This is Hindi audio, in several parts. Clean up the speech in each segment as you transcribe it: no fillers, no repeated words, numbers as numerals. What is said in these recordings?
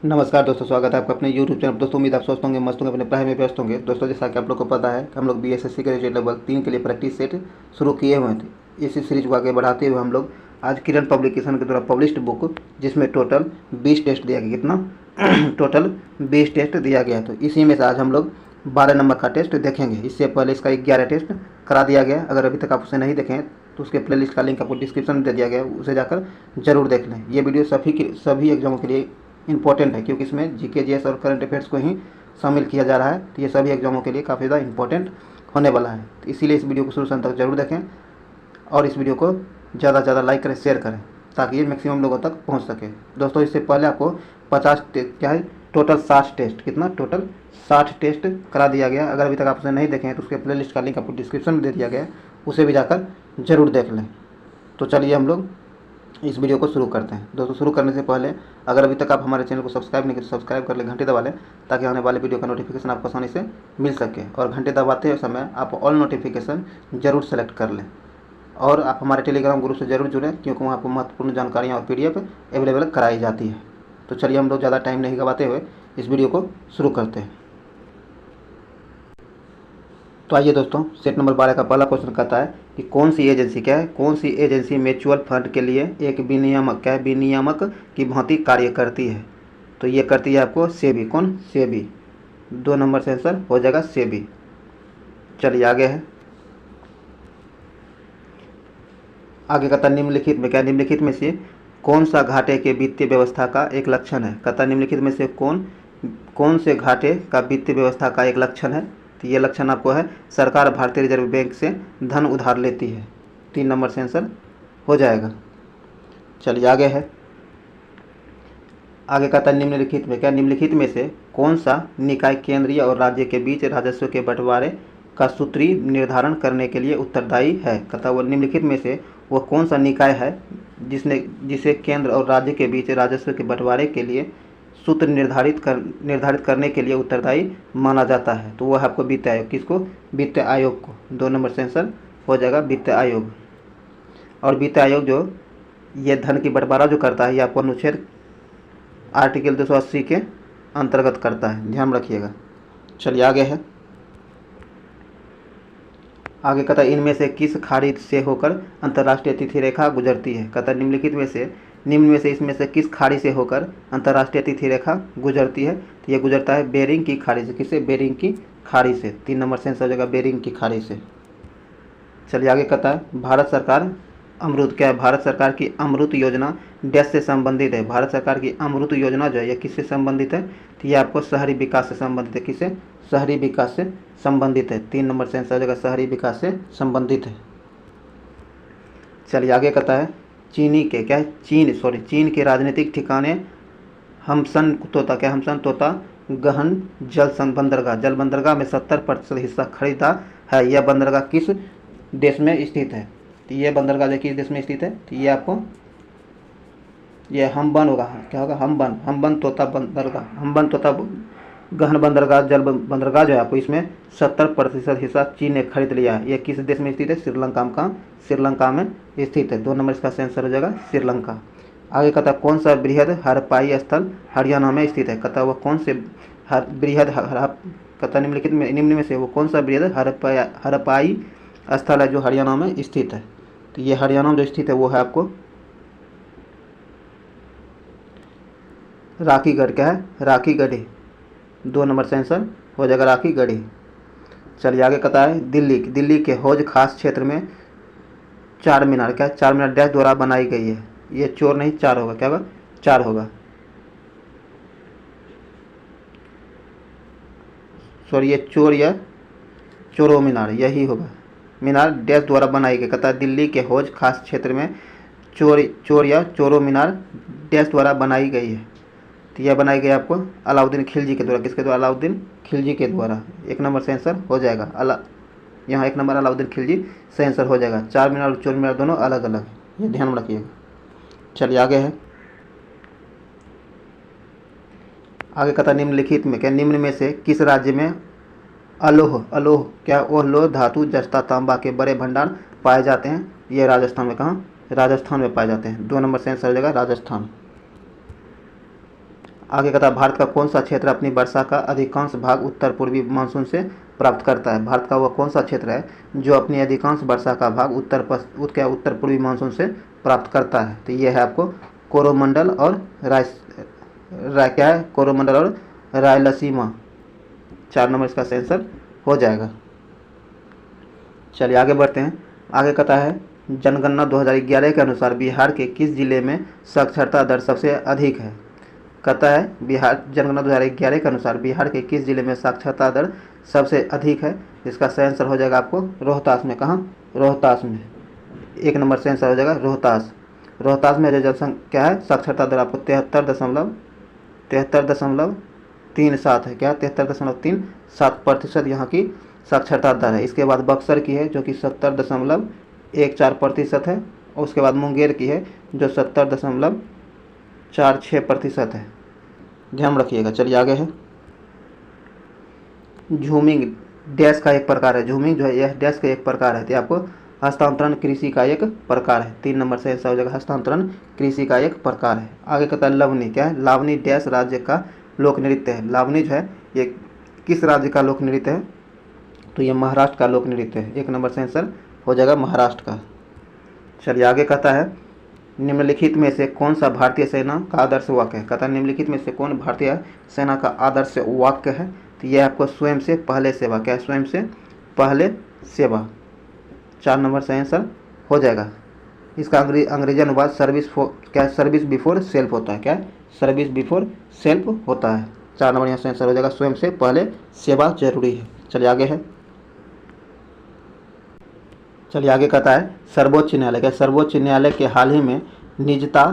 नमस्कार दोस्तों, स्वागत है आपका अपने YouTube चैनल। दोस्तों उम्मीद आप स्वस्थ होंगे, मस्त होंगे, अपने पढ़ाई में व्यस्त होंगे। दोस्तों जैसा कि आप लोग को पता है कि हम लोग BSSC ग्रेजुएट लेवल 3 के लिए प्रैक्टिस सेट शुरू किए हुए थे। इसी सीरीज को आगे बढ़ाते हुए हम लोग आज किरण पब्लिकेशन के द्वारा पब्लिश्ड बुक, जिसमें टोटल 20 टेस्ट दिया गया। कितना टोटल 20 टेस्ट दिया गया। तो इसी में से आज हम लोग 12 नंबर का टेस्ट देखेंगे। इससे पहले इसका 11 टेस्ट करा दिया गया। अगर अभी तक आप उसे नहीं देखें तो उसके प्लेलिस्ट का लिंक आपको डिस्क्रिप्शन में दे दिया गया है, उसे जाकर जरूर देख लें। ये वीडियो सभी एग्जामों के लिए इंपॉर्टेंट है, क्योंकि इसमें जीके जीएस और करंट अफेयर्स को ही शामिल किया जा रहा है। तो ये सभी एग्जामों के लिए काफ़ी ज़्यादा इंपॉर्टेंट होने वाला है। तो इसीलिए इस वीडियो को शुरू से अंत तक जरूर देखें और इस वीडियो को ज़्यादा से ज़्यादा लाइक करें, शेयर करें, ताकि ये मैक्सिमम लोगों तक पहुंच सके। दोस्तों इससे पहले आपको 50 क्या है टोटल 60 टेस्ट, कितना टोटल 60 टेस्ट करा दिया गया। अगर अभी तक आप उसे नहीं देखें तो उसके प्लेलिस्ट का लिंक आपको डिस्क्रिप्शन में दे दिया गया है, उसे भी जाकर जरूर देख लें। तो चलिए हम लोग इस वीडियो को शुरू करते हैं। दोस्तों शुरू करने से पहले अगर अभी तक आप हमारे चैनल को सब्सक्राइब नहीं किए तो सब्सक्राइब कर लें, घंटी दबा लें, ताकि आने वाले वीडियो का नोटिफिकेशन आपको आसानी से मिल सके। और घंटे दबाते समय आप ऑल नोटिफिकेशन जरूर सेलेक्ट कर लें। और आप हमारे टेलीग्राम ग्रुप से जरूर जुड़ें, क्योंकि वहाँ पर महत्वपूर्ण जानकारियाँ और PDF अवेलेबल कराई जाती है। तो चलिए हम लोग ज़्यादा टाइम नहीं गवाते हुए इस वीडियो को शुरू करते हैं। तो आइए दोस्तों, सेट नंबर 12 का पहला क्वेश्चन कहता है कि कौन सी एजेंसी क्या है, कौन सी एजेंसी म्यूचुअल फंड के लिए एक विनियामक क्या है, विनियामक की भांति कार्य करती है। तो ये करती है आपको सेबी। कौन? सेबी। 2 नंबर से आंसर हो जाएगा सेबी। चलिए आगे है। आगे कहता निम्नलिखित में क्या, निम्नलिखित में से कौन सा घाटे के वित्तीय व्यवस्था का एक लक्षण है। कहता निम्नलिखित में से कौन से घाटे का वित्तीय व्यवस्था का एक लक्षण है। तो ये लक्षण आपको है सरकार भारतीय रिजर्व बैंक से धन उधार लेती है। 3 नंबर से आंसर हो जाएगा। चलिए आगे है। आगे कहता है निम्नलिखित में क्या, निम्नलिखित में से कौन सा निकाय केंद्रीय और राज्य के बीच राजस्व के बंटवारे का सूत्री निर्धारण करने के लिए उत्तरदायी है। कहता वो निम्नलिखित में से वो कौन सा निकाय है जिसे केंद्र और राज्य के बीच राजस्व के बंटवारे के लिए सूत्र निर्धारित करने के लिए उत्तरदायी माना जाता है। तो वह आपको वित्त आयोग, किसको? वित्त आयोग को। 2 नंबर से आंसर हो जाएगा वित्त आयोग। और वित्त आयोग जो ये धन की बंटवारा जो करता है, ये आपको अनुच्छेद आर्टिकल 280 के अंतर्गत करता है, ध्यान रखिएगा। चलिए आगे है। आगे कहता है इनमें से किस खाड़ी से होकर अंतर्राष्ट्रीय तिथि रेखा गुजरती है। कहता निम्नलिखित में से इसमें से किस खाड़ी से होकर अंतर्राष्ट्रीय तिथि रेखा गुजरती है। तो ये गुजरता है बेरिंग की खाड़ी से। किससे? बेरिंग की खाड़ी से। 3 नंबर से आंसर हो जाएगा बेरिंग की खाड़ी से। चलिए आगे कहता है भारत सरकार अमृत क्या है, भारत सरकार की अमृत योजना डैश से संबंधित है। भारत सरकार की अमृत योजना जो है ये किससे संबंधित है। तो ये आपको शहरी विकास से संबंधित है। किससे? शहरी विकास से संबंधित है। 3 नंबर से आंसर हो जाएगा शहरी विकास से संबंधित है। चलिए आगे कहता है चीनी के क्या है, चीन के राजनीतिक ठिकाने हमसन तोता गहन जल बंदरगाह में 70% हिस्सा खरीदा है। यह बंदरगाह किस देश में स्थित है। तो ये बंदरगाह किस देश में स्थित है। तो ये आपको ये हमबन होगा, क्या होगा, हमबन तोता बंदरगाह, हमबन तोता गहन बंदरगाह जल बंदरगाह जो है आपको इसमें 70% हिस्सा चीन ने खरीद लिया है। ये किस देश में स्थित है? श्रीलंका में स्थित है। 2 नंबर इसका आंसर हो जाएगा श्रीलंका। आगे कहता कौन सा बृहद हड़प्पाई स्थल हरियाणा में स्थित है। कहता वह कौन से कहता निम्न में से वो कौन सा बृहद हड़प्पाई स्थल है जो हरियाणा में स्थित है। तो ये हरियाणा में जो स्थित है वो है आपको राखीगढ़। क्या है? राखीगढ़ी। 2 नंबर से आंसर हो जाएगा राखीगढ़ी। चलिए आगे कहता है दिल्ली के हौज खास क्षेत्र में चार मीनार क्या है, चार मीनार डैश द्वारा बनाई गई है। ये चोर नहीं 4 होगा, क्या होगा? 4 होगा। सॉरी ये चोर या चोरो मीनार यही होगा। मीनार डैश द्वारा बनाई गई। कहता है दिल्ली के हौज खास क्षेत्र में चोर या चोरो मीनार डैश द्वारा बनाई गई है। तो यह बनाई गई आपको अलाउद्दीन खिलजी के द्वारा। किसके द्वारा? अलाउद्दीन खिलजी के द्वारा। 1 नंबर से आंसर हो जाएगा यहाँ 1 नंबर अलाउद्दीन खिलजी से आंसर हो जाएगा। 4 मीनार और चोर मीनार दोनों अलग अलग, ये ध्यान में रखिएगा। चलिए आगे है। आगे कहता निम्नलिखित में क्या, निम्न में से किस राज्य में अलोह क्या ओह लोह धातु जस्ता तांबा के बड़े भंडार पाए जाते हैं। ये राजस्थान में, कहाँ? राजस्थान में पाए जाते हैं। 2 नंबर से आंसर हो जाएगा राजस्थान। आगे कहता है भारत का कौन सा क्षेत्र अपनी वर्षा का अधिकांश भाग उत्तर पूर्वी मानसून से प्राप्त करता है। भारत का वह कौन सा क्षेत्र है जो अपनी अधिकांश वर्षा का भाग उत्तर पूर्वी मानसून से प्राप्त करता है। तो ये है आपको कोरोमंडल और क्या है, कोरोमंडल और रायलसीमा। 4 नंबर इसका आंसर हो जाएगा। चलिए आगे बढ़ते हैं। आगे कहता है जनगणना 2011 के अनुसार बिहार के किस जिले में साक्षरता दर सबसे अधिक है। कहता है बिहार जनगणना 2011 के अनुसार बिहार के किस जिले में साक्षरता दर सबसे अधिक है। इसका सही आंसर हो जाएगा आपको रोहतास में। कहाँ, रोहतास में। 1 नंबर से आंसर हो जाएगा रोहतास। रोहतास में जो जनसंख्या क्या है, साक्षरता दर आपको 73.37 है। क्या, 73.37% यहाँ की साक्षरता दर है। इसके बाद बक्सर की है जो कि 70.14% है। और उसके बाद मुंगेर की है जो 70.46% है। ध्यान रखिएगा। चलिए आगे है झूमिंग डैश का एक प्रकार है। झूमिंग जो है यह डैश का एक प्रकार है। तो आपको हस्तांतरण कृषि का एक प्रकार है। 3 नंबर से ऐसा हो जाएगा हस्तांतरण कृषि का एक प्रकार है। आगे कहता है लवनी। क्या है, लावनी डैश राज्य का लोक नृत्य है। लावनी जो है ये किस राज्य का लोक नृत्य है। तो ये महाराष्ट्र का लोक नृत्य है। 1 नंबर से आंसर हो जाएगा महाराष्ट्र का। चलिए आगे कहता है निम्नलिखित में से कौन सा भारतीय सेना का आदर्श वाक्य है। कहता है निम्नलिखित में से कौन भारतीय सेना का आदर्श वाक्य है। तो यह आपको स्वयं से पहले सेवा। क्या है, स्वयं से पहले सेवा। 4 नंबर से आंसर हो जाएगा। इसका अंग्रेजी अनुवाद सर्विस बिफोर सेल्फ होता है। क्या है, सर्विस बिफोर सेल्फ होता है। 4 नंबर यहाँ से आंसर हो जाएगा स्वयं से पहले सेवा जरूरी है। चलिए आगे है। चलिए आगे कहता है सर्वोच्च न्यायालय। क्या, सर्वोच्च न्यायालय के हाल ही में निजता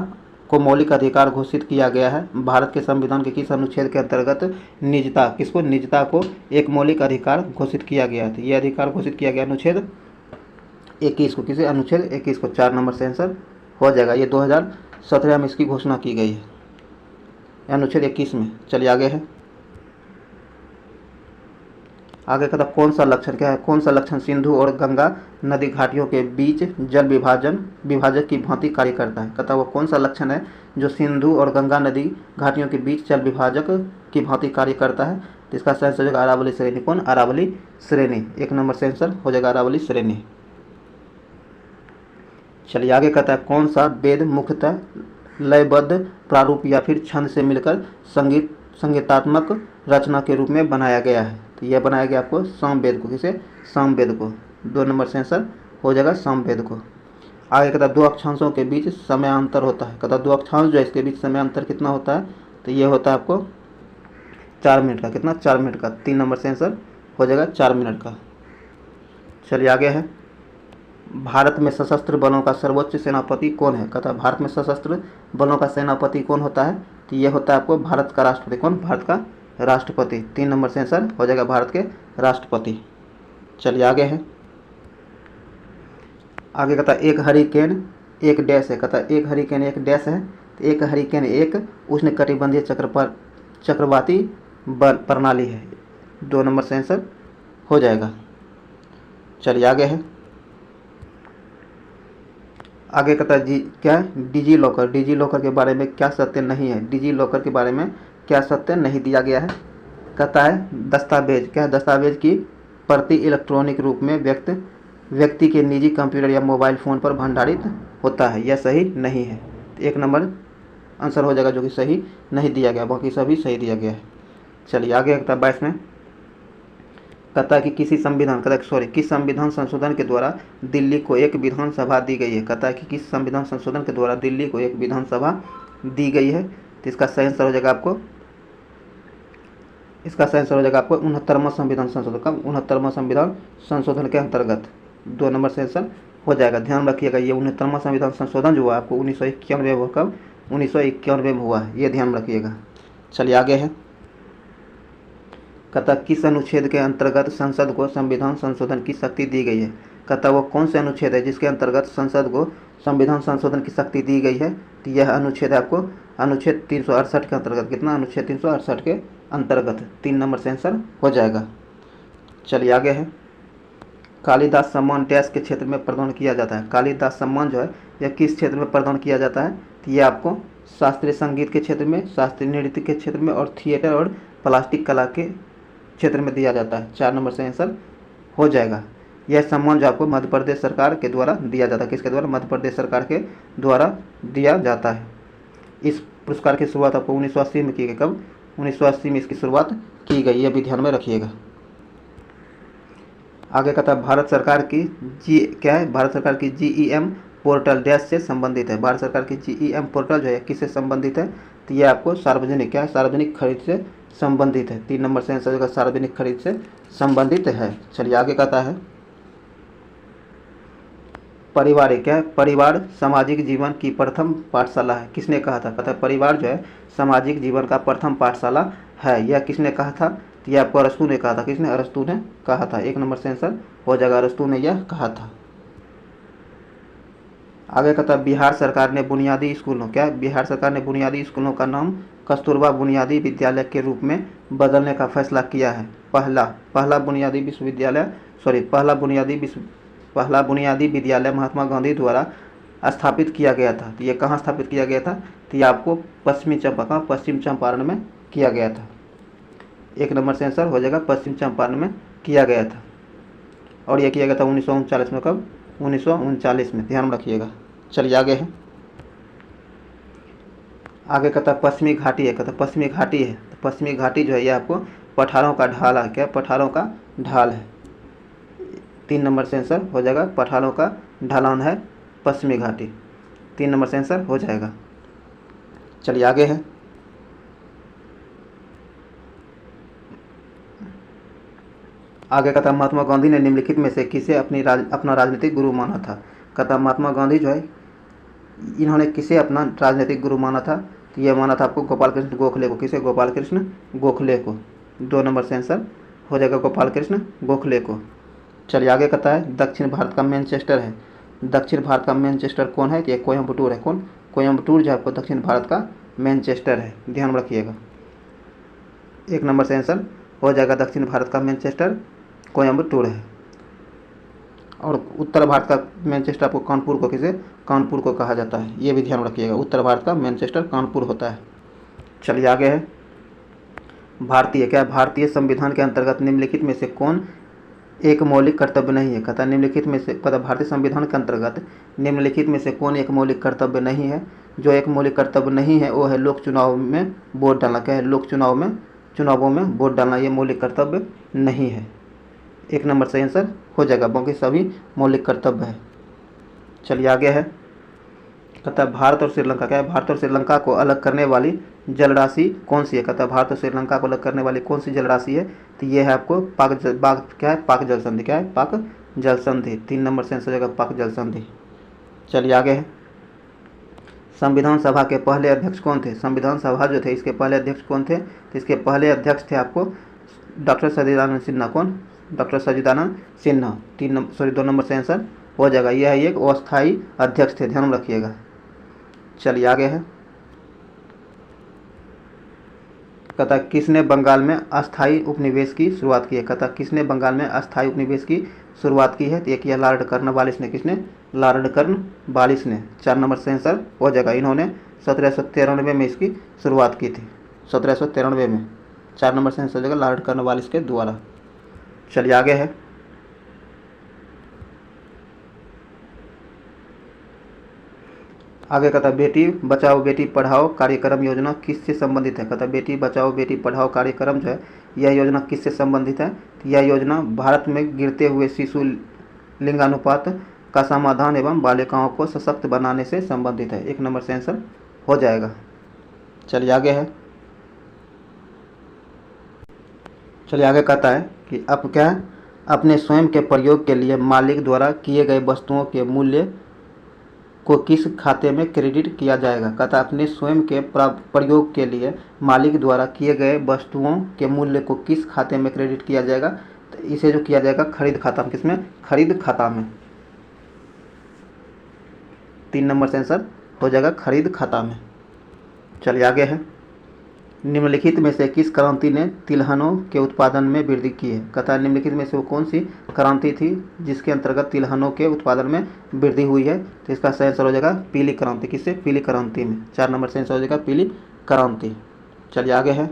को मौलिक अधिकार घोषित किया गया है। भारत के संविधान के किस अनुच्छेद के अंतर्गत निजता को एक मौलिक अधिकार घोषित किया गया है। ये अधिकार घोषित किया गया अनुच्छेद 21 को। किसे, अनुच्छेद 21 को। 4 नंबर से आंसर हो जाएगा। ये 2017 में इसकी घोषणा की गई है अनुच्छेद 21 में। चलिए आगे है। आगे कहता कौन सा लक्षण, क्या है, कौन सा लक्षण सिंधु और गंगा नदी घाटियों के बीच जल विभाजक की भांति कार्य करता है। कहता वो कौन सा लक्षण है जो सिंधु और गंगा नदी घाटियों के बीच जल विभाजक की भांति कार्य करता है। तो इसका सही आंसर हो जाएगा अरावली श्रेणी। कौन, अरावली श्रेणी। 1 नंबर से आंसर हो जाएगा अरावली श्रेणी। चलिए आगे कहता है कौन सा वेद मुख्यतः लयबद्ध प्रारूप या फिर छंद से मिलकर संगीतात्मक रचना के रूप में बनाया गया है। तो यह बनाया गया आपको सामवेद को। किसे, सामवेद को। 2 नंबर से आंसर हो जाएगा सामवेद को। आगे कहता है 2 अक्षांशों के बीच समयांतर होता है। कहता 2 अक्षांश जो है इसके बीच समयांतर कितना होता है। तो ये होता है आपको 4 मिनट का। कितना, 4 मिनट का। 3 नंबर से आंसर हो जाएगा 4 मिनट का। चलिए आगे है भारत में सशस्त्र बलों का सर्वोच्च सेनापति कौन है। कहता है भारत में सशस्त्र बलों का सेनापति कौन होता है। तो ये होता है आपको भारत का राष्ट्रपति। कौन, भारत का राष्ट्रपति। 3 नंबर से आंसर हो जाएगा भारत के राष्ट्रपति। चलिए आगे है। आगे कहता है एक हरिकेन एक डैश है। कहता है एक हरिकेन एक डैश है। तो एक हरिकेन एक उष्णकटिबंधीय चक्रवाती प्रणाली है। 2 नंबर से आंसर हो जाएगा। चलिए आगे है। आगे कहता है क्या है, डिजी लॉकर के बारे में क्या सत्य नहीं है। डिजी लॉकर के बारे में क्या सत्य नहीं दिया गया है। कहता है दस्तावेज। क्या है, दस्तावेज की प्रति इलेक्ट्रॉनिक रूप में व्यक्ति के निजी कंप्यूटर या मोबाइल फ़ोन पर भंडारित होता है। यह सही नहीं है। 1 नंबर आंसर हो जाएगा जो कि सही नहीं दिया गया, बाकी सभी सही दिया गया है। चलिए आगे कहता है 22 में। कहता है कि किस संविधान संशोधन के द्वारा दिल्ली को एक विधानसभा दी गई है। कहता है कि किस संविधान संशोधन के द्वारा दिल्ली को एक विधानसभा दी गई है। तो इसका सही आंसर हो जाएगा आपको 69वां संविधान संशोधन। कब, 69वां संविधान संशोधन के अंतर्गत। 2 नंबर से आंसर हो जाएगा। ध्यान रखिएगा ये 69वां संविधान संशोधन जो हुआ आपको 1991 में हुआ। कब, 1991 में हुआ है, ये ध्यान रखिएगा। चलिए आगे है। कहता किस अनुच्छेद के अंतर्गत संसद को संविधान संशोधन की शक्ति दी गई है। कहता वो कौन से अनुच्छेद है जिसके अंतर्गत संसद को संविधान संशोधन की शक्ति दी गई है। तो यह अनुच्छेद आपको अनुच्छेद 368 के अंतर्गत। कितना, अनुच्छेद 368 के अंतर्गत। 3 नंबर से आंसर हो जाएगा। चलिए आगे है। कालिदास सम्मान डैश के क्षेत्र में प्रदान किया जाता है। कालिदास सम्मान जो है यह किस क्षेत्र में प्रदान किया जाता है। तो यह आपको शास्त्रीय संगीत के क्षेत्र में, शास्त्रीय नृत्य के क्षेत्र में और थिएटर और प्लास्टिक कला के क्षेत्र में दिया जाता है। 4 नंबर से आंसर हो जाएगा। यह सम्मान जो आपको मध्य प्रदेश सरकार के द्वारा दिया जाता है। किसके द्वारा? मध्य प्रदेश सरकार के द्वारा दिया जाता है। इस पुरस्कार की शुरुआत आपको 1980 में की गई। कब? 1980 में इसकी शुरुआत की गई, यह भी ध्यान में रखिएगा। आगे कहता है भारत सरकार की क्या है? भारत सरकार की GEM पोर्टल डैश से संबंधित है। भारत सरकार की GEM पोर्टल जो है किससे संबंधित है? तो ये आपको सार्वजनिक क्या है? सार्वजनिक खरीद से संबंधित है। 3 नंबर से आंसर होगा सार्वजनिक खरीद से संबंधित है। चलिए आगे कहता है परिवार क्या है? परिवार सामाजिक जीवन की प्रथम पाठशाला है। किसने कहा था? कहता है परिवार जो है सामाजिक जीवन का प्रथम पाठशाला है। यह किसने कहा था? तो यह आपको अरस्तू ने कहा था। किसने? अरस्तू ने कहा था। 1 नंबर से आंसर हो जाएगा, अरस्तू ने यह कहा था। आगे कहता है बिहार सरकार ने बुनियादी स्कूलों क्या है? बिहार सरकार ने बुनियादी स्कूलों का नाम कस्तूरबा बुनियादी विद्यालय के रूप में बदलने का फैसला किया है। पहला बुनियादी विद्यालय महात्मा गांधी द्वारा स्थापित किया गया था। तो ये कहाँ स्थापित किया गया था? तो ये आपको पश्चिम चंपारण में किया गया था। 1 नंबर से आंसर हो जाएगा, पश्चिम चंपारण में किया गया था। और यह किया गया था 1939 में। कब? 1939 में, ध्यान रखिएगा। चलिए आगे है। आगे कहता है पश्चिमी घाटी है। कहता है पश्चिमी घाटी है। तो पश्चिमी घाटी जो है यह आपको पठारों का ढाल है। क्या? पठारों का ढाल है। 3 नंबर से आंसर हो जाएगा, पठारों का ढलान है पश्चिमी घाटी। 3 नंबर से आंसर हो जाएगा। चलिए आगे है। आगे कहता महात्मा गांधी ने निम्नलिखित में से किसे अपना राजनीतिक गुरु माना था? कहता महात्मा गांधी जो है इन्होंने किसे अपना राजनीतिक गुरु माना था? तो यह माना था आपको गोपाल कृष्ण गोखले को। किसे? गोपाल कृष्ण गोखले को। 2 नंबर से आंसर हो जाएगा गोपाल कृष्ण गोखले को। चलिए आगे कहता है दक्षिण भारत का मैनचेस्टर है। दक्षिण भारत का मैनचेस्टर कौन है? तो ये कोयम्बटूर है। कौन? कोयम्बटूर जो आपको दक्षिण भारत का मैनचेस्टर है, ध्यान रखिएगा। 1 नंबर से आंसर हो जाएगा, दक्षिण भारत का मैनचेस्टर कोयम्बटूर है। और उत्तर भारत का मैनचेस्टर आपको कानपुर को किसे? कानपुर को कहा जाता है, ये भी ध्यान रखिएगा। उत्तर भारत का मैनचेस्टर कानपुर होता है। चलिए आगे है भारतीय संविधान के अंतर्गत निम्नलिखित में से कौन एक मौलिक कर्तव्य नहीं है? कहता निम्नलिखित में से भारतीय संविधान के अंतर्गत निम्नलिखित में से कौन एक मौलिक कर्तव्य नहीं है? जो एक मौलिक कर्तव्य नहीं है वो है लोक चुनाव में वोट डालना। क्या है? लोक चुनावों में वोट डालना, ये मौलिक कर्तव्य नहीं है। 1 नंबर से आंसर हो जाएगा, बाकी सभी मौलिक कर्तव्य है। चलिए आगे है। कहता है भारत और श्रीलंका क्या है? भारत और श्रीलंका को अलग करने वाली जलराशि कौन सी है? कहता है भारत और श्रीलंका को अलग करने वाली कौन सी जलराशि है? तो ये है आपको पाक जल संधि। क्या है? पाक जल संधि। 3 नंबर से आंसर हो जाएगा पाक जल संधि। चलिए आगे है। संविधान सभा के पहले अध्यक्ष कौन थे? संविधान सभा जो थे इसके पहले अध्यक्ष कौन थे? तो इसके पहले अध्यक्ष थे आपको डॉक्टर सच्चिदानंद सिन्हा। कौन? डॉक्टर सच्चिदानंद सिन्हा। 2 नंबर से आंसर हो जाएगा। यह एक अस्थायी अध्यक्ष थे, ध्यान रखिएगा। चलिए आगे है। कहता किसने बंगाल में अस्थायी उपनिवेश की शुरुआत की है? कहता किसने बंगाल में अस्थायी उपनिवेश की शुरुआत की है? तो एक लॉर्ड कर्नवालिस ने। किसने? लॉर्ड कर्नवालिस ने। 4 नंबर से आंसर हो जाएगा। इन्होंने 1793 में इसकी शुरुआत की थी। 1793 में। 4 नंबर से आंसर हो जाएगा लॉर्ड कर्नवालिस के द्वारा। चलिए आगे है। आगे कहता बेटी बचाओ बेटी पढ़ाओ कार्यक्रम योजना किससे संबंधित है? कहता बेटी बचाओ बेटी पढ़ाओ कार्यक्रम जो है यह योजना किससे संबंधित है? यह योजना भारत में गिरते हुए शिशु लिंगानुपात का समाधान एवं बालिकाओं को सशक्त बनाने से संबंधित है। 1 नंबर से आंसर हो जाएगा। चलिए आगे है। चलिए आगे कहता है कि अब क्या है? अपने स्वयं के प्रयोग के लिए मालिक द्वारा किए गए वस्तुओं के मूल्य को किस खाते में क्रेडिट किया जाएगा? कहता अपने स्वयं के प्रयोग के लिए मालिक द्वारा किए गए वस्तुओं के मूल्य को किस खाते में क्रेडिट किया जाएगा? तो इसे जो किया जाएगा खरीद खाता में। किसमें? खरीद खाता में। 3 नंबर से आंसर हो जाएगा खरीद खाता में। चलिए आगे है। निम्नलिखित में से किस क्रांति ने तिलहनों के उत्पादन में वृद्धि की है? कहता है निम्नलिखित में से वो कौन सी क्रांति थी जिसके अंतर्गत तिलहनों के उत्पादन में वृद्धि हुई है? तो इसका सही आंसर हो जाएगा पीली क्रांति। किससे? पीली क्रांति में। 4 नंबर से आंसर हो जाएगा पीली क्रांति। चलिए आगे है।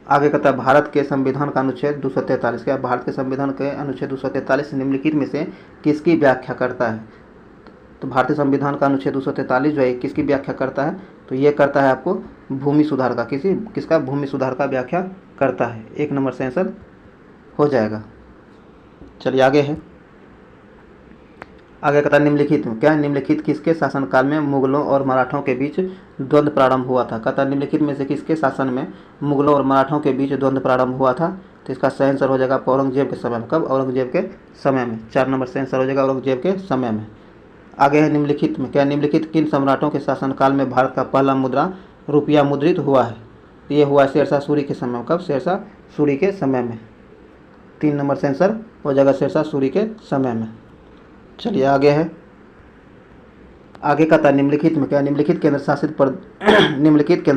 आगे कहता है भारत के संविधान का अनुच्छेद 243। क्या भारत के संविधान के अनुच्छेद 243 निम्नलिखित में से किसकी व्याख्या करता है? तो भारतीय संविधान का अनुच्छेद 243 जो है किसकी व्याख्या करता है? तो ये करता है आपको भूमि सुधार का। किसका? भूमि सुधार का व्याख्या करता है। 1 नंबर से आंसर हो जाएगा। चलिए आगे है। आगे कहता है निम्नलिखित में क्या निम्नलिखित किसके शासनकाल में मुगलों और मराठों के बीच द्वंद्व प्रारंभ हुआ था? कहता है निम्नलिखित में से किसके शासन में मुगलों और मराठों के बीच द्वंद्व प्रारंभ हुआ था? तो इसका सही आंसर हो जाएगा औरंगजेब के समय में। कब? औरंगजेब के समय में। 4 नंबर से आंसर हो जाएगा औरंगजेब के समय में। आगे है निम्नलिखित में क्या निम्नलिखित किन सम्राटों के शासनकाल में भारत का पहला मुद्रा रुपया मुद्रित हुआ है? ये हुआ शेरशाह सूरी के समय में। कब? शेरशाह सूरी के समय में। 3 नंबर से आंसर हो जाएगा शेरशाह सूरी के समय में। चलिए आगे है। आगे कहता है निम्नलिखित में क्या निम्नलिखित केंद्र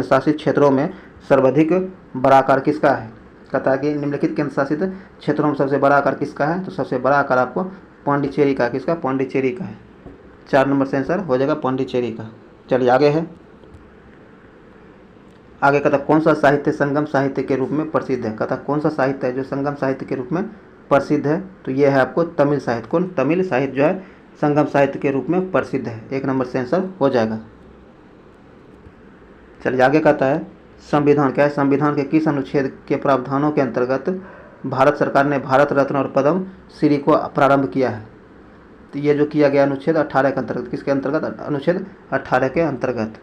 शासित क्षेत्रों में सर्वाधिक बड़ा आकार किसका है? कहता है कि निम्नलिखित केंद्र शासित क्षेत्रों में सबसे बड़ा आकार किसका है? तो सबसे बड़ा आकार आपको पांडिचेरी का। किसका? पांडिचेरी का है। 4 नंबर से आंसर हो जाएगा पांडिचेरी का। चलिए आगे है। आगे कहता कौन सा साहित्य संगम साहित्य के रूप में प्रसिद्ध है? कहता कौन सा साहित्य है जो संगम साहित्य के रूप में प्रसिद्ध है? तो ये है आपको तमिल साहित्य। कौन? तमिल साहित्य जो है संगम साहित्य के रूप में प्रसिद्ध है। 1 नंबर से आंसर हो जाएगा। चलिए आगे कहता है संविधान क्या है? संविधान के किस अनुच्छेद के प्रावधानों के अंतर्गत भारत सरकार ने भारत रत्न और पद्म श्री को प्रारंभ किया है? तो ये जो किया गया अनुच्छेद 18 के अंतर्गत। किसके अंतर्गत? अनुच्छेद 18 के अंतर्गत।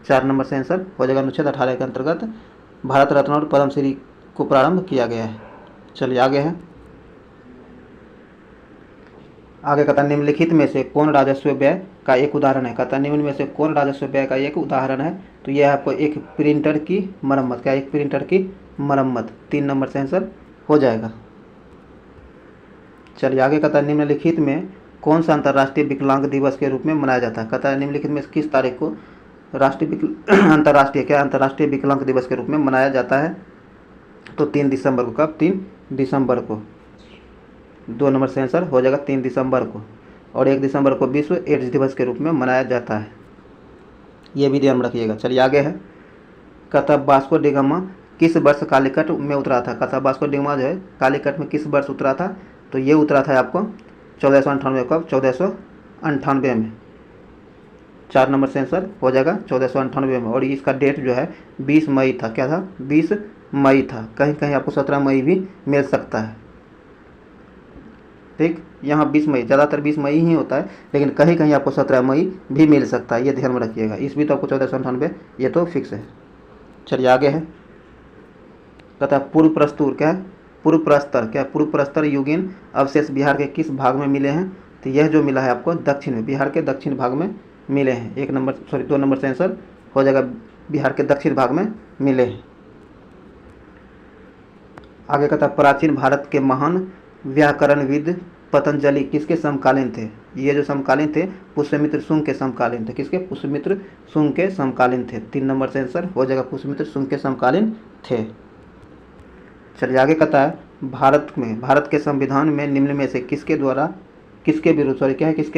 4 नंबर से आंसर हो जाएगा अनुच्छेद 18 के अंतर्गत भारत रत्न और पद्मश्री को प्रारंभ किया गया है। चलिए आगे है। आगे कहता निम्नलिखित में से कौन राजस्व व्यय का एक उदाहरण है? कहता निम्न में से कौन राजस्व व्यय का एक उदाहरण है? तो यह आपको एक प्रिंटर की मरम्मत। क्या? एक प्रिंटर की मरम्मत। 3 नंबर से आंसर हो जाएगा। चलिए आगे कहता निम्नलिखित में कौन सा अंतर्राष्ट्रीय विकलांग दिवस के रूप में मनाया जाता है? कहता है निम्नलिखित में किस तारीख को अंतर्राष्ट्रीय विकलांग दिवस के रूप में मनाया जाता है? तो 3 दिसंबर को। कब? 3 दिसंबर को। 2 नंबर से आंसर हो जाएगा 3 दिसंबर को। और 1 दिसंबर को विश्व एड्स दिवस के रूप में मनाया जाता है। ये भी ध्यान में रखिएगा। चलिए आगे है। कहता वास्को डी गामा किस वर्ष कालीकट में उतरा था? कहता वास्को डी गामा जो है कालीकट में किस वर्ष उतरा था? तो ये उतरा था आपको 1498। कब? 1498 में। 4 नंबर से आंसर हो जाएगा 1498 में। और इसका डेट जो है 20 मई था। क्या था? 20 मई था। कहीं कहीं आपको 17 मई भी मिल सकता है। ठीक, यहाँ 20 मई, ज़्यादातर 20 मई ही होता है, लेकिन कहीं कहीं आपको 17 मई भी मिल सकता है। ये ध्यान में रखिएगा। इस भी तो आपको 1498 ये तो फिक्स है। चलिए आगे है। कहता है पूर्व प्रस्तुर क्या है? पूर्व प्रस्तर। क्या? पूर्व प्रस्तर युगीन अवशेष बिहार के किस भाग में मिले हैं? तो यह जो मिला है आपको दक्षिण में, बिहार के दक्षिण भाग में मिले हैं। 2 नंबर से आंसर हो जाएगा बिहार के दक्षिण भाग में मिले हैं। आगे कहता है प्राचीन भारत के महान व्याकरणविद पतंजलि किसके समकालीन थे? ये जो समकालीन थे पुष्यमित्र शुंग के समकालीन थे। किसके? पुष्यमित्र शुंग के समकालीन थे। 3 नंबर से आंसर हो जाएगा पुष्यमित्र शुंग के समकालीन थे। चलिए आगे कहता है भारत के संविधान में निम्न में से किसके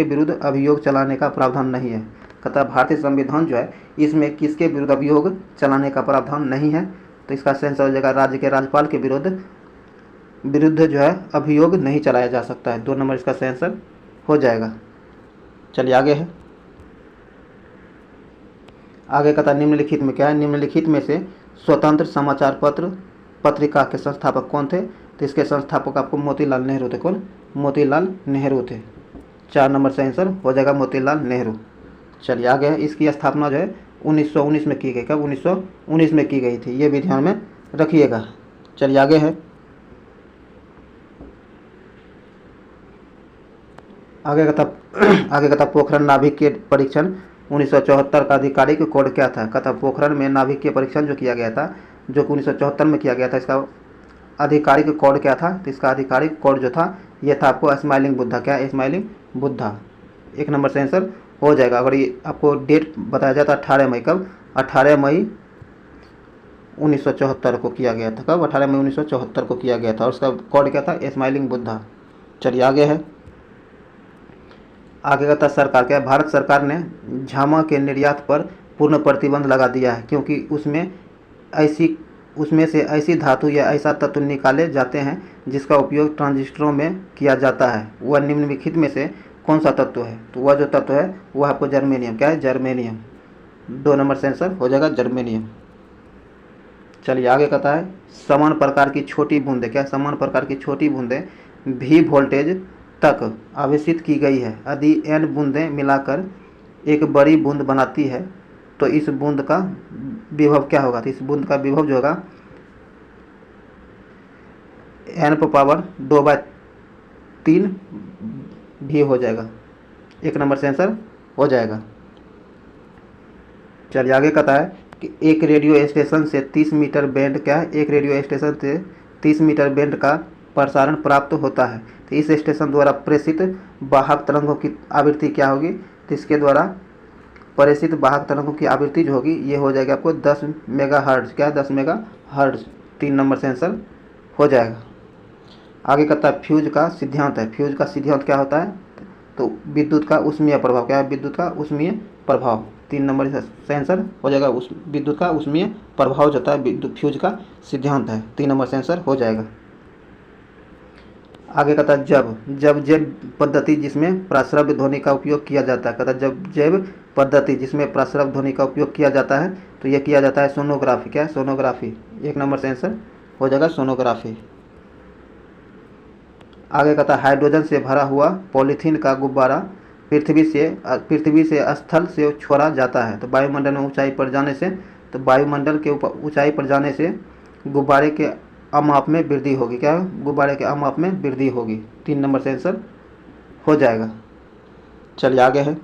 विरुद्ध अभियोग चलाने का प्रावधान नहीं है? कहता है भारतीय संविधान जो है इसमें किसके विरुद्ध अभियोग चलाने का प्रावधान नहीं है? तो इसका सेंस हो जाएगा राज्य के राज्यपाल के विरुद्ध जो है अभियोग नहीं चलाया जा सकता है। 2 नंबर इसका सही आंसर हो जाएगा। चलिए आगे है। आगे कहता निम्नलिखित में क्या है? निम्नलिखित में से स्वतंत्र समाचार पत्रिका के संस्थापक कौन थे? तो इसके संस्थापक आपको मोतीलाल नेहरू थे। कौन? मोतीलाल नेहरू थे। 4 नंबर से आंसर हो जाएगा मोतीलाल नेहरू। चलिए आगे है। इसकी स्थापना जो है 1919 में की गई। कब? 1919 में की गई थी। ये भी ध्यान में रखिएगा। चलिए आगे है। आगे कहता पोखरण नाभिकीय परीक्षण 1974 का आधिकारिक कोड क्या था? कहता पोखरण में नाभिकीय परीक्षण जो किया गया था, जो कि 1974 में किया गया था, इसका आधिकारिक कोड क्या था? तो इसका आधिकारिक कोड जो था ये था आपको स्माइलिंग बुद्धा। क्या? स्माइलिंग बुद्धा। 1 नंबर से आंसर हो जाएगा। अगर ये आपको डेट बताया जाता 18 मई, कब? 18 मई 1974 को किया गया था। कब? 18 मई 1974 को किया गया था। और उसका कोड क्या था? स्माइलिंग बुद्धा। चलिए आगे है। आगे का था सरकार क्या है? भारत सरकार ने झामा के निर्यात पर पूर्ण प्रतिबंध लगा दिया है, क्योंकि उसमें से ऐसी धातु या ऐसा तत्व निकाले जाते हैं जिसका उपयोग ट्रांजिस्टरों में किया जाता है। वह निम्नलिखित में से कौन सा तत्व है? तो वह जो तत्व है वह आपको जर्मेनियम, क्या है? जर्मेनियम। 2 नंबर से आंसर हो जाएगा जर्मेनियम। चलिए आगे कहता है समान प्रकार की छोटी बूंदें, क्या? समान प्रकार की छोटी बूंदें भी वोल्टेज तक आवेशित की गई है। यदि n बूंदें मिलाकर एक बड़ी बूंद बनाती है तो इस बूंद का विभव क्या होगा? तो इस बूंद का विभव जो होगा n पर पावर 2/3 भी हो जाएगा। 1 नंबर से आंसर हो जाएगा। चलिए आगे कहता है कि एक रेडियो स्टेशन से 30 मीटर बैंड, क्या है? एक रेडियो स्टेशन से 30 मीटर बैंड का प्रसारण प्राप्त होता है। तो इस स्टेशन द्वारा प्रेषित वाहक तरंगों की आवृत्ति क्या होगी? तो इसके द्वारा प्रेषित वाहक तरंगों की आवृत्ति जो होगी ये हो जाएगी आपको 10 मेगाहर्ट्ज, क्या है? 10 मेगाहर्ट्ज। 3 नंबर से आंसर हो जाएगा। आगे कहता है फ्यूज का सिद्धांत है। फ्यूज का सिद्धांत क्या होता है? तो विद्युत का उष्मीय प्रभाव, क्या है? विद्युत का उष्मीय प्रभाव। 3 नंबर से आंसर हो जाएगा। उस विद्युत का उष्मीय प्रभाव जो होता है विद्युत फ्यूज का सिद्धांत है। 3 नंबर से आंसर हो जाएगा। आगे कहता है जब जैव पद्धति जिसमें प्राश्रव्य ध्वनि का उपयोग किया जाता है। कहता है जब जैव पद्धति जिसमें प्राश्रव्य ध्वनि का उपयोग किया जाता है तो यह किया जाता है सोनोग्राफी, क्या है? सोनोग्राफी। 1 नंबर से आंसर हो जाएगा सोनोग्राफी। आगे कहता है हाइड्रोजन से भरा हुआ पॉलीथीन का गुब्बारा पृथ्वी से स्थल से छोड़ा जाता है। तो वायुमंडल में ऊंचाई पर जाने से, तो वायुमंडल के ऊपर ऊंचाई पर जाने से गुब्बारे के अमाप में वृद्धि होगी, क्या? गुब्बारे के अमाप में वृद्धि होगी। 3 नंबर से आंसर हो जाएगा। चलिए आगे है।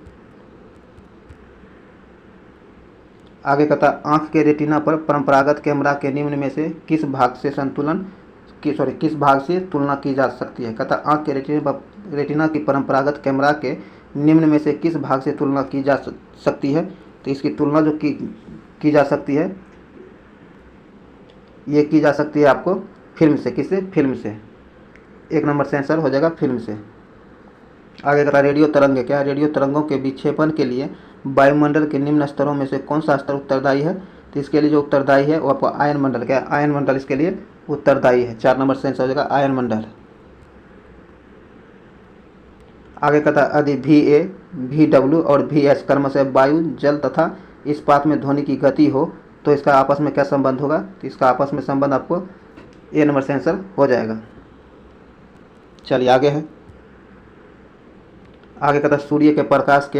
आगे कहता आंख के रेटिना पर परंपरागत कैमरा के निम्न में से किस भाग से तुलना की जा सकती है? कहता आंख के रेटिना की परंपरागत कैमरा के निम्न में से किस भाग से तुलना की जा सकती है? तो इसकी तुलना जो की जा सकती है ये की जा सकती है आपको फिल्म से। किससे? फिल्म से। 1 नंबर से आंसर हो जाएगा फिल्म से। आगे कहता रेडियो तरंगे, क्या? रेडियो तरंगों के विक्षेपण के लिए वायुमंडल के निम्न स्तरों में से कौन सा स्तर उत्तरदायी है? तो इसके लिए जो उत्तरदायी है वो आपको आयन मंडल, क्या? आयन मंडल इसके लिए उत्तरदायी है। 4 नंबर से आंसर हो जाएगा आयन मंडल। आगे कहता यदि VA, VW और VH क्रमशः वायु, जल तथा इस्पात में ध्वनि की गति हो तो इसका आपस में क्या संबंध होगा? तो इसका आपस में संबंध आपको A नंबर से आंसर हो जाएगा। चलिए आगे है। आगे कहता है सूर्य के प्रकाश के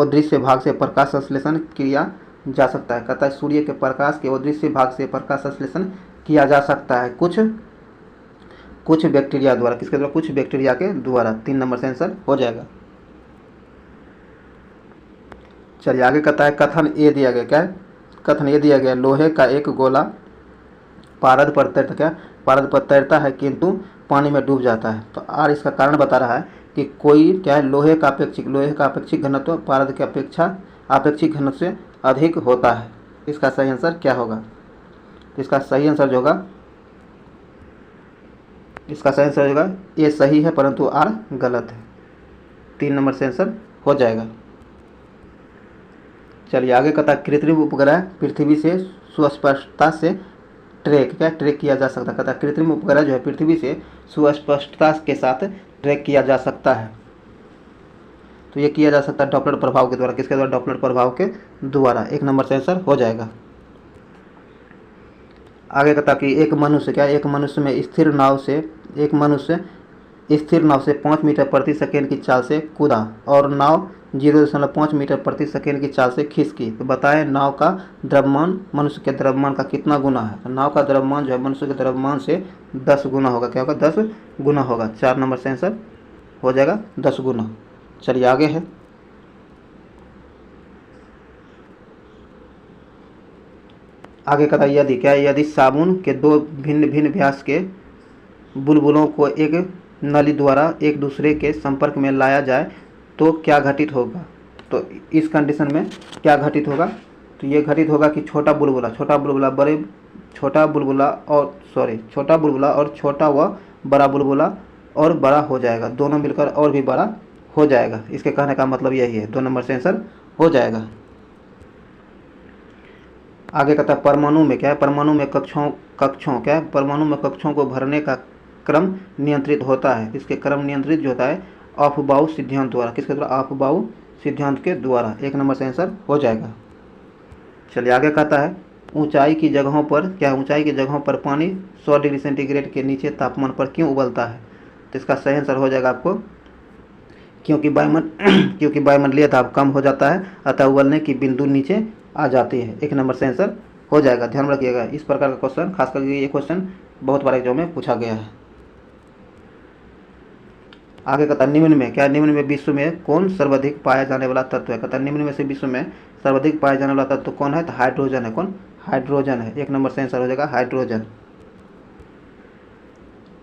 अदृश्य भाग से प्रकाश संश्लेषण किया जा सकता है। कहता है सूर्य के प्रकाश के अदृश्य भाग से प्रकाश संश्लेषण किया जा सकता है कुछ बैक्टीरिया द्वारा। किसके द्वारा? कुछ बैक्टीरिया के द्वारा। 3 नंबर से आंसर हो जाएगा। चलिए आगे कहता है कथन ए दिया गया, क्या है? कथन ये दिया गया लोहे का एक गोला पारद पर तैरता, क्या? पारद पर तैरता है किंतु पानी में डूब जाता है। तो आर इसका कारण बता रहा है कि कोई, क्या है? लोहे का अपेक्षिक घनत्व पारद के आपेक्षिक घनत्व से अधिक होता है। इसका सही आंसर क्या होगा? इसका सही आंसर जो होगा, इसका सही आंसर होगा ये सही है परंतु आर गलत है। 3 नंबर से आंसर हो जाएगा। चलिए आगे कहता कृत्रिम उपग्रह पृथ्वी से सुस्पष्टता से ट्रैक किया जा सकता है। कहता कृत्रिम उपग्रह जो है पृथ्वी से सुस्पष्टता के साथ ट्रैक किया जा सकता है। तो ये किया जा सकता है डॉपलर प्रभाव के द्वारा। किसके द्वारा? डॉपलर प्रभाव के द्वारा। 1 नंबर से आंसर हो जाएगा। आगे कहता कि एक मनुष्य में स्थिर नाव से 5 मीटर प्रति सेकेंड की चाल से कूदा और नाव 0.5 मीटर प्रति सेकेंड की चाल से खिसकी। तो बताएं नाव का द्रव्यमान मनुष्य के द्रव्यमान का कितना गुना है? तो नाव का द्रव्यमान जो है मनुष्य के द्रव्यमान से 10 गुना होगा। क्या होगा? 10 गुना होगा। 4 नंबर से आंसर हो जाएगा 10 गुना। चलिए आगे है। आगे कहता यदि साबुन के 2 भिन्न भिन्न व्यास के बुलबुलों को एक नली द्वारा एक दूसरे के संपर्क में लाया जाए तो क्या घटित होगा? तो इस कंडीशन में क्या घटित होगा, तो ये घटित होगा कि छोटा बुलबुला छोटा बुलबुला और छोटा व बड़ा बुलबुला और बड़ा हो जाएगा, दोनों मिलकर और भी बड़ा हो जाएगा। इसके कहने का मतलब यही है, 2 नंबर से आंसर हो जाएगा। आगे कहता है परमाणु में क्या है, परमाणु में कक्षों क्या है, परमाणु में कक्षों को भरने का क्रम नियंत्रित होता है। इसके क्रम नियंत्रित जो होता है अफबाऊ सिद्धांत द्वारा, किसके द्वारा, अफबाऊ सिद्धांत के द्वारा। 1 नंबर से आंसर हो जाएगा। चलिए आगे कहता है ऊंचाई की जगहों पर क्या है, ऊंचाई की जगहों पर पानी 100 डिग्री सेंटीग्रेड के नीचे तापमान पर क्यों उबलता है। तो इसका सही आंसर हो जाएगा आपको क्योंकि वायुमंडलीय दाब कम हो जाता है, अतः उबलने की बिंदु नीचे आ जाती है। 1 नंबर से आंसर हो जाएगा। ध्यान रखिएगा, इस प्रकार का क्वेश्चन, खास करके ये क्वेश्चन बहुत बार एग्जाम में पूछा गया है। आगे कहता निम्न में क्या, निम्न में विश्व में कौन सर्वाधिक पाया जाने वाला तत्व है। कहता निम्न में से विश्व में सर्वाधिक पाया जाने वाला तत्व कौन है, तो हाइड्रोजन है। कौन, हाइड्रोजन है। 1 नंबर से आंसर हो जाएगा हाइड्रोजन।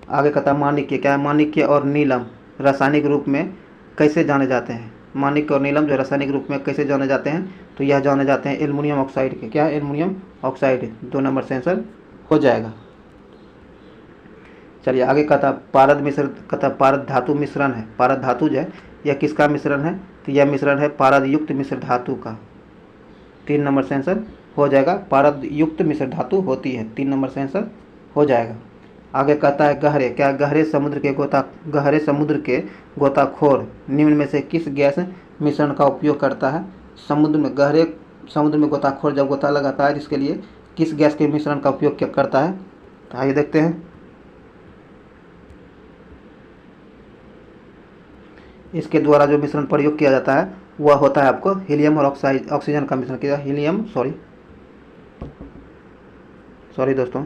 आगे कहता माणिक्य क्या है, माणिक्य और नीलम रासायनिक रूप में कैसे जाने जाते हैं। माणिक्य और नीलम जो रासायनिक रूप में कैसे जाने जाते हैं, तो यह जाने जाते हैं एल्युमिनियम ऑक्साइड के, क्या है, एल्युमिनियम ऑक्साइड। 2 नंबर से आंसर हो जाएगा। चलिए आगे कहता पारद मिश्र, कहता पारद धातु मिश्रण है। पारद धातु जो है यह किसका मिश्रण है, तो यह मिश्रण है पारद युक्त मिश्र धातु का। 3 नंबर से आंसर हो जाएगा। पारद युक्त मिश्र धातु होती है। 3 नंबर से आंसर हो जाएगा। आगे कहता है गहरे क्या, गहरे समुद्र के गोताखोर निम्न में से किस गैस मिश्रण का उपयोग करता है। गहरे समुद्र में गोताखोर जब गोता लगाता है, इसके लिए किस गैस के मिश्रण का उपयोग करता है, तो आइए देखते हैं। इसके द्वारा जो मिश्रण प्रयोग किया जाता है वह होता है आपको हीलियम और ऑक्सीजन का मिश्रण किया, हीलियम सॉरी दोस्तों,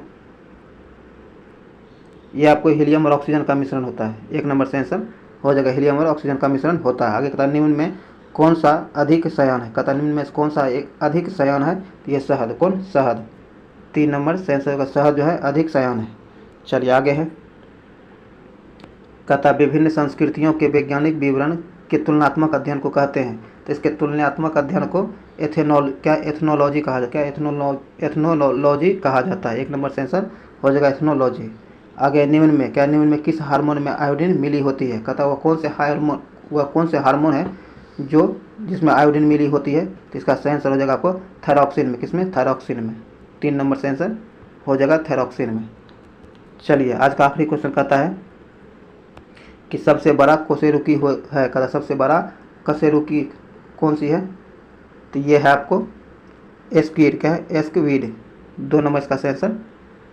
यह आपको हीलियम और ऑक्सीजन का मिश्रण होता है। 1 नंबर से आंसर हो जाएगा, हीलियम और ऑक्सीजन का मिश्रण होता है। आगे कहता है निम्न में कौन सा अधिक शयन है। कहता है निम्न में कौन सा एक अधिक शयन है, तो ये शहद। कौन, शहद। 3 नंबर से आंसर होगा, शहद जो है अधिक शयन है। चलिए आगे है, कहता विभिन्न संस्कृतियों के वैज्ञानिक विवरण के तुलनात्मक अध्ययन को कहते हैं। तो इसके तुलनात्मक अध्ययन को एथनोलॉजी कहा जाता है। एथनोलॉजी कहा जाता है। 1 नंबर से आंसर हो जाएगा एथनोलॉजी। आगे निम्न में क्या, निम्न में किस हार्मोन में आयोडीन मिली होती है। कहता वह कौन से हार्मोन है जो जिसमें आयोडीन मिली होती है, तो इसका सही आंसर हो जाएगा आपको थायरॉक्सिन में। किसमें, थायरॉक्सिन में। 3 नंबर से आंसर हो जाएगा थायरॉक्सिन में। चलिए आज का आखिरी क्वेश्चन कहता है कि सबसे बड़ा कशेरुकी है। कहता सबसे बड़ा कशेरुकी कौन सी है, तो ये है आपको एस्क्विड। क्या है, एस्क्विड। 2 नंबर इसका सही आंसर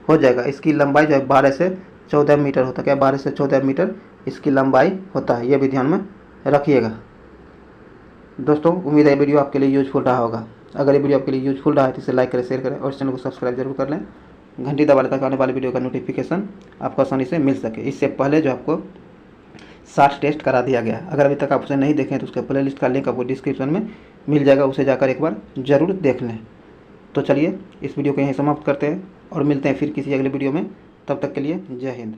हो जाएगा। इसकी लंबाई जो है 12 से 14 मीटर होता है। क्या, 12 से 14 मीटर इसकी लंबाई होता है। ये भी ध्यान में रखिएगा। दोस्तों उम्मीद है वीडियो आपके लिए यूजफुल रहा होगा। अगर ये वीडियो आपके लिए यूजफुल रहा है तो इसे लाइक करें, शेयर करें और चैनल को सब्सक्राइब जरूर कर लें। घंटी दबा लें ताकि आने वाली वीडियो का नोटिफिकेशन आपको आसानी से मिल सके। इससे पहले जो आपको 60 टेस्ट करा दिया गया, अगर अभी तक आप उसे नहीं देखें तो उसके प्लेलिस्ट का लिंक आपको डिस्क्रिप्शन में मिल जाएगा, उसे जाकर एक बार ज़रूर देख लें। तो चलिए इस वीडियो को यहीं समाप्त करते हैं और मिलते हैं फिर किसी अगले वीडियो में। तब तक के लिए जय हिंद।